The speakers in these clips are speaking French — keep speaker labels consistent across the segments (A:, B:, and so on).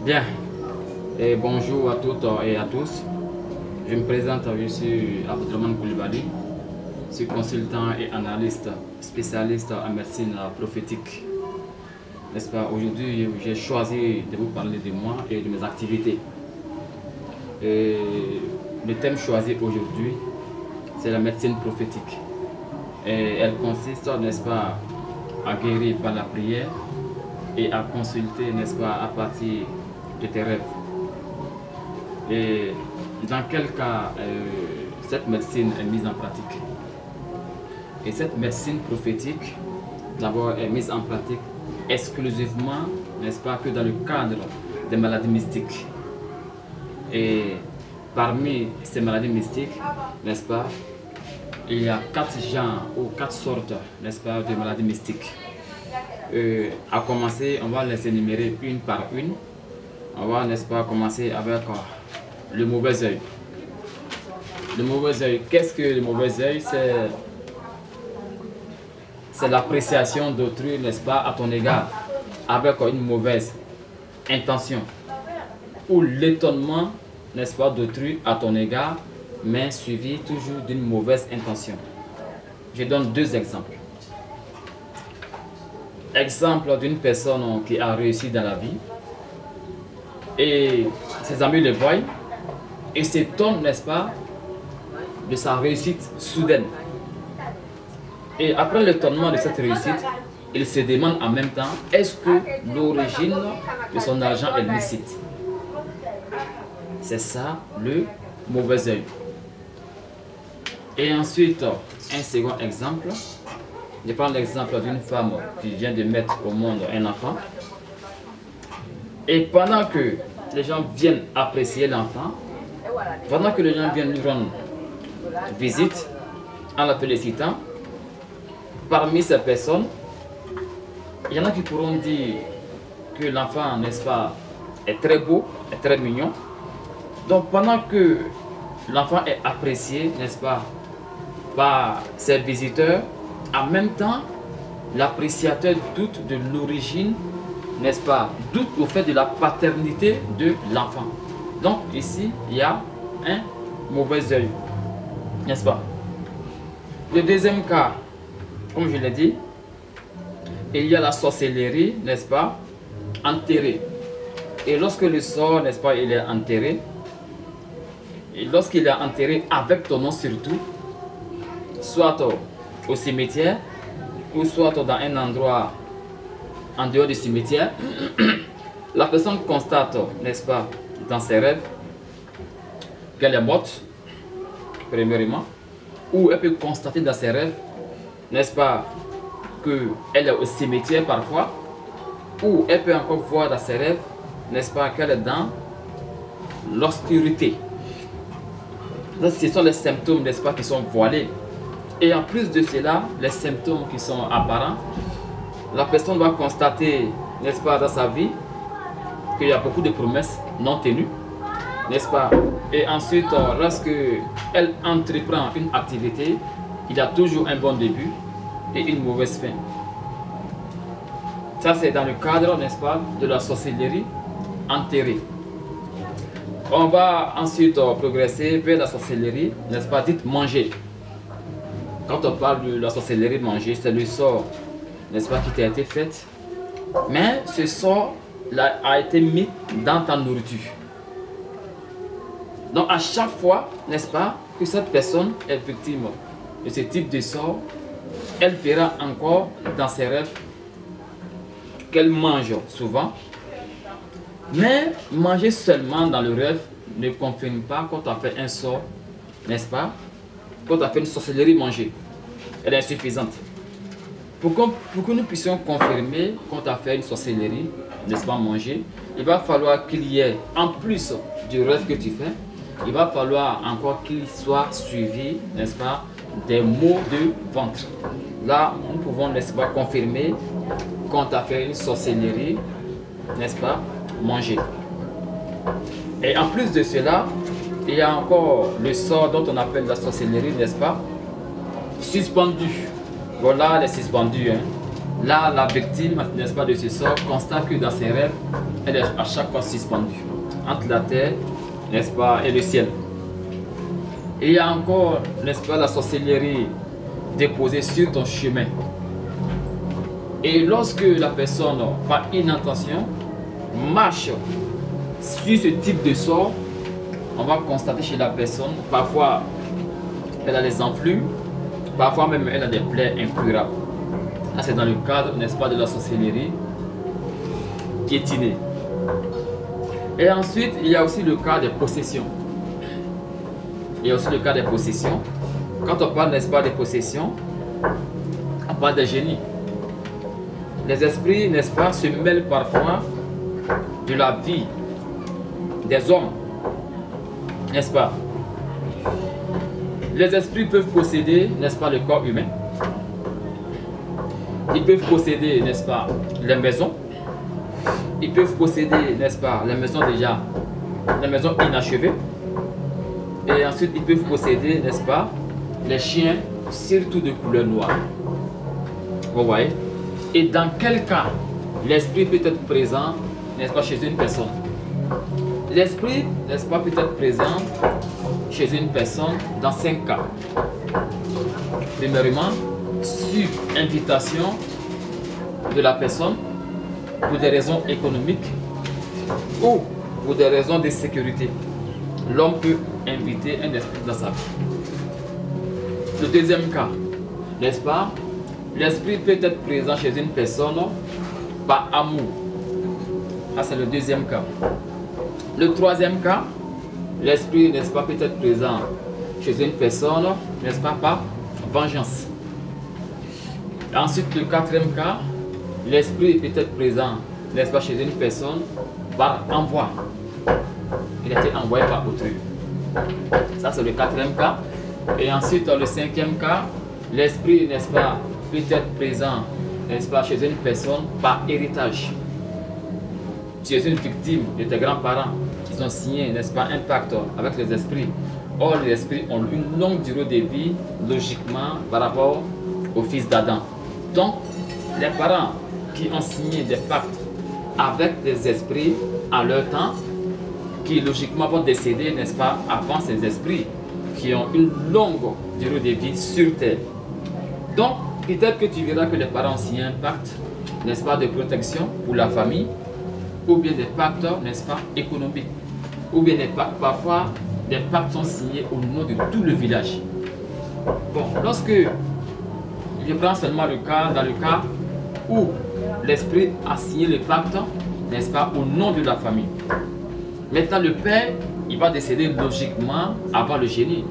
A: Bien, et bonjour à toutes et à tous. Je me présente, je suis Abdelrahman Koulibaly, je suis consultant et analyste spécialiste en médecine prophétique. N'est-ce pas? Aujourd'hui, j'ai choisi de vous parler de moi et de mes activités. Et le thème choisi aujourd'hui, c'est la médecine prophétique. Et elle consiste, n'est-ce pas, à guérir par la prière et à consulter, n'est-ce pas, à partir de tes rêves. Et dans quel cas cette médecine est mise en pratique? Et cette médecine prophétique, d'abord, est mise en pratique exclusivement, n'est-ce pas, que dans le cadre des maladies mystiques. Et parmi ces maladies mystiques, n'est-ce pas, il y a 4 genres ou 4 sortes, n'est-ce pas, de maladies mystiques. À commencer, on va les énumérer une par une. On va, n'est-ce pas, commencer avec le mauvais œil. Le mauvais œil, qu'est-ce que le mauvais œil? C'est l'appréciation d'autrui, n'est-ce pas, à ton égard, avec une mauvaise intention. Ou l'étonnement, n'est-ce pas, d'autrui à ton égard, mais suivi toujours d'une mauvaise intention. Je donne 2 exemples. Exemple d'une personne qui a réussi dans la vie, et ses amis le voient et s'étonnent, n'est-ce pas, de sa réussite soudaine. Et après l'étonnement de cette réussite, il se demande en même temps, est-ce que l'origine de son argent est licite? C'est ça le mauvais œil. Et ensuite, un second exemple. Je prends l'exemple d'une femme qui vient de mettre au monde un enfant. Et pendant que les gens viennent apprécier l'enfant, pendant que les gens viennent lui rendre visite en la félicitant, parmi ces personnes, il y en a qui pourront dire que l'enfant, n'est-ce pas, est très beau, est très mignon. Donc pendant que l'enfant est apprécié, n'est-ce pas, par ses visiteurs, en même temps, l'appréciateur doute de l'origine, n'est-ce pas, doute au fait de la paternité de l'enfant. Donc ici, il y a un mauvais œil, n'est-ce pas? Le deuxième cas, comme je l'ai dit, il y a la sorcellerie, n'est-ce pas, enterrée. Et lorsque le sort, n'est-ce pas, il est enterré, et lorsqu'il est enterré avec ton nom surtout, soit au cimetière, ou soit dans un endroit en dehors du cimetière, la personne constate, n'est-ce pas, dans ses rêves, qu'elle est morte, premièrement, ou elle peut constater dans ses rêves, n'est-ce pas, qu'elle est au cimetière parfois, ou elle peut encore voir dans ses rêves, n'est-ce pas, qu'elle est dans l'obscurité. Ce sont les symptômes, n'est-ce pas, qui sont voilés. Et en plus de cela, les symptômes qui sont apparents, la personne va constater, n'est-ce pas, dans sa vie, qu'il y a beaucoup de promesses non tenues, n'est-ce pas? Et ensuite, lorsque elle entreprend une activité, il y a toujours un bon début et une mauvaise fin. Ça, c'est dans le cadre, n'est-ce pas, de la sorcellerie enterrée. On va ensuite progresser vers la sorcellerie, n'est-ce pas, dite manger. Quand on parle de la sorcellerie manger, c'est le sort, n'est-ce pas, qui t'a été fait. Mais ce sort là, a été mis dans ta nourriture. Donc à chaque fois, n'est-ce pas, que cette personne est victime de ce type de sort, elle verra encore dans ses rêves qu'elle mange souvent. Mais manger seulement dans le rêve ne confirme pas qu'on t'a fait un sort, n'est-ce pas, qu'on t'a fait une sorcellerie manger. Elle est insuffisante. Pour que nous puissions confirmer qu'on t'a fait une sorcellerie, n'est-ce pas, manger, il va falloir qu'il y ait, en plus du rêve que tu fais, il va falloir encore qu'il soit suivi, n'est-ce pas, des maux de ventre. Là, nous pouvons, n'est-ce pas, confirmer qu'on t'a fait une sorcellerie, n'est-ce pas, manger. Et en plus de cela, il y a encore le sort dont on appelle la sorcellerie, n'est-ce pas, suspendu. Voilà les suspendus, hein. Là, la victime, n'est-ce pas, de ce sort, constate que dans ses rêves, elle est à chaque fois suspendue entre la terre, n'est-ce pas, et le ciel. Et il y a encore, n'est-ce pas, la sorcellerie déposée sur ton chemin. Et lorsque la personne, par inattention, marche sur ce type de sort, on va constater chez la personne, parfois elle a des enflures, parfois même elle a des plaies incurables. Là, c'est dans le cadre, n'est-ce pas, de la sorcellerie piétinée. Et ensuite, il y a aussi le cas des possessions. Il y a aussi le cas des possessions. Quand on parle, n'est-ce pas, des possessions, on parle des génies. Les esprits, n'est-ce pas, se mêlent parfois de la vie des hommes, n'est-ce pas? Les esprits peuvent posséder, n'est-ce pas, le corps humain. Ils peuvent posséder, n'est-ce pas, les maisons. Ils peuvent posséder, n'est-ce pas, les maisons déjà, les maisons inachevées. Et ensuite, ils peuvent posséder, n'est-ce pas, les chiens, surtout de couleur noire. Vous voyez? Et dans quel cas l'esprit peut être présent, n'est-ce pas, chez une personne? L'esprit, n'est-ce pas, peut être présent chez une personne dans 5 cas. Premièrement, sur invitation de la personne pour des raisons économiques ou pour des raisons de sécurité. L'homme peut inviter un esprit dans sa vie. Le deuxième cas, n'est-ce pas? L'esprit peut être présent chez une personne par amour. Ça, c'est le deuxième cas. Le troisième cas, l'esprit, n'est-ce pas, peut être présent chez une personne, n'est-ce pas, par vengeance. Ensuite, le quatrième cas, l'esprit peut être présent, n'est-ce pas, chez une personne par envoi. Il a été envoyé par autrui. Ça, c'est le quatrième cas. Et ensuite, le cinquième cas, l'esprit, n'est-ce pas, peut être présent, n'est-ce pas, chez une personne par héritage. Tu es une victime de tes grands-parents qui ont signé, n'est-ce pas, un pacte avec les esprits. Or, les esprits ont une longue durée de vie, logiquement, par rapport au fils d'Adam. Donc, les parents qui ont signé des pactes avec des esprits à leur temps, qui logiquement vont décéder, n'est-ce pas, avant ces esprits, qui ont une longue durée de vie sur terre. Donc, peut-être que tu verras que les parents ont signé un pacte, n'est-ce pas, de protection pour la famille, ou bien des pactes, n'est-ce pas, économiques, ou bien des pactes, parfois, des pactes sont signés au nom de tout le village. Bon, lorsque je prends seulement le cas, dans le cas où l'esprit a signé le pacte, n'est-ce pas, au nom de la famille. Maintenant, le père, il va décéder logiquement avant le génie.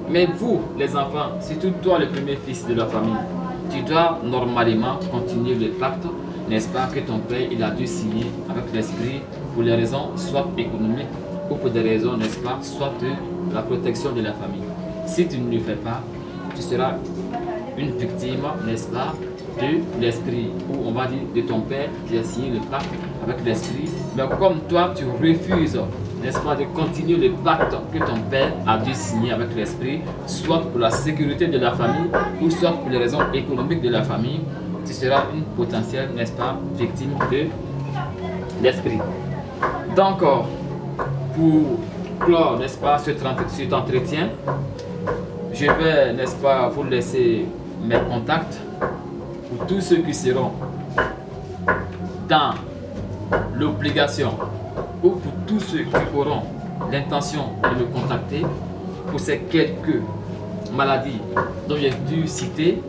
A: Mais vous, les enfants, surtout toi, le premier fils de la famille, tu dois normalement continuer le pacte, n'est-ce pas, que ton père, il a dû signer avec l'esprit pour les raisons soit économiques ou pour des raisons, n'est-ce pas, soit de la protection de la famille. Si tu ne le fais pas, tu seras une victime, n'est-ce pas, de l'esprit, ou on va dire de ton père qui a signé le pacte avec l'esprit. Mais comme toi, tu refuses, n'est-ce pas, de continuer le pacte que ton père a dû signer avec l'esprit, soit pour la sécurité de la famille, ou soit pour les raisons économiques de la famille, tu seras une potentielle, n'est-ce pas, victime de l'esprit. Donc, pour clore, n'est-ce pas, cet entretien, je vais, n'est-ce pas, vous laisser mes contacts pour tous ceux qui seront dans l'obligation ou pour tous ceux qui auront l'intention de me contacter pour ces quelques maladies dont j'ai dû citer,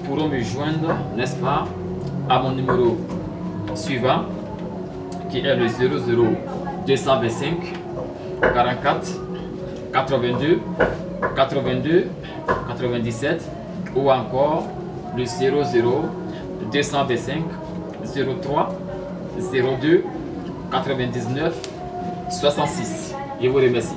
A: pourront me joindre, n'est-ce pas, à mon numéro suivant qui est le 00 225 44 82 82 97 ou encore le 00 225 03 02 99 66. Je vous remercie.